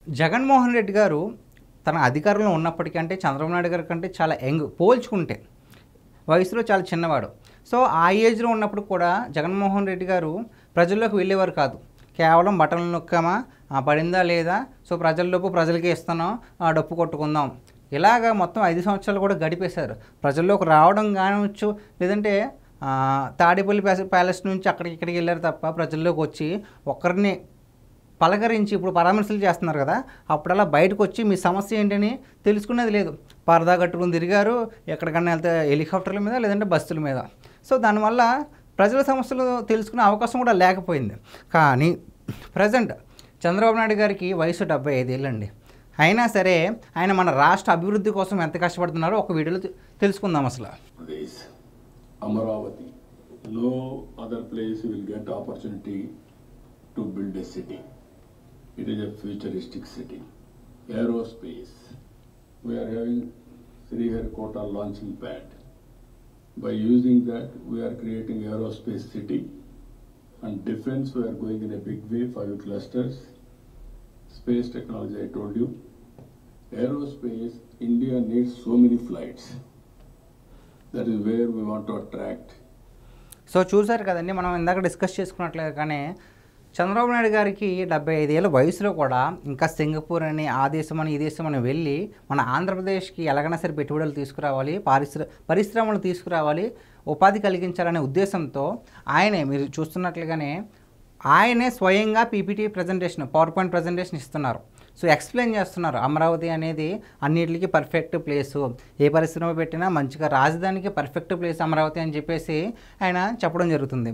జగన్మోహన్ రెడ్డి గారు తన అధికారంలో ఉన్నప్పటికీ అంటే చంద్రబాబు నాయుడు గారి కంటే చాలా యంగ్ పోల్చుకుంటే వయసులో చాలా చిన్నవాడు. సో ఆ ఏజ్లో ఉన్నప్పుడు కూడా జగన్మోహన్ రెడ్డి గారు ప్రజల్లోకి వెళ్ళేవారు కాదు. కేవలం బటన్లు నొక్కామా, పడిందా లేదా, సో ప్రజల డబ్బు ప్రజలకే ఇస్తున్నాం, డప్పు కొట్టుకుందాం, ఇలాగా మొత్తం 5 సంవత్సరాలు కూడా గడిపేశారు. ప్రజల్లోకి రావడం కానివచ్చు, లేదంటే తాడేపల్లి ప్యాలెస్ నుంచి అక్కడికి ఇక్కడికి వెళ్ళారు తప్ప ప్రజల్లోకి వచ్చి ఒక్కరిని పలకరించి ఇప్పుడు పరామర్శలు చేస్తున్నారు కదా, అప్పుడలా బయటకు వచ్చి మీ సమస్య ఏంటని తెలుసుకునేది లేదు. పరదా కట్టుకుని తిరిగారు, ఎక్కడికన్నా వెళ్తే హెలికాప్టర్ల మీద లేదంటే బస్సుల మీద. సో దానివల్ల ప్రజల సమస్యలు తెలుసుకునే అవకాశం కూడా లేకపోయింది. కానీ ప్రజెంట్ చంద్రబాబు నాయుడు గారికి వయసు 75 ఏళ్ళండి. అయినా సరే ఆయన మన రాష్ట్ర అభివృద్ధి కోసం ఎంత కష్టపడుతున్నారో ఒక వీడియోలో తెలుసుకుందాం. అసలు Amaravati, no other place will get opportunity to build a city. It is a futuristic city. Aerospace, we are having Sriharikota launching pad. By using that, we are creating aerospace city. And defense, we are going in a big way, 5 clusters. Space technology, I told you. Aerospace, India needs so many flights. That is where we want to attract. So చూసారు కదండి, మనం ఇందాక discuss చేసుకున్నట్లేదు. కానీ చంద్రబాబు నాయుడు గారికి 75 ఏళ్ళ వయసులో కూడా ఇంకా సింగపూర్ అని, ఆ దేశం అని, ఈ దేశం అని వెళ్ళి మన ఆంధ్రప్రదేశ్కి ఎలాగైనా సరే పెట్టుబడులు తీసుకురావాలి, పరిశ్రమలు తీసుకురావాలి, ఉపాధి కలిగించాలనే ఉద్దేశంతో ఆయనే మీరు చూస్తున్నట్లుగానే ఆయనే స్వయంగా PPT presentation, power point presentation ఇస్తున్నారు. సో ఎక్స్ప్లెయిన్ చేస్తున్నారు అమరావతి అనేది అన్నిటికీ పర్ఫెక్ట్ ప్లేసు, ఏ పరిశ్రమ పెట్టినా మంచిగా రాజధానికి పర్ఫెక్ట్ ప్లేస్ అమరావతి అని చెప్పేసి ఆయన చెప్పడం జరుగుతుంది.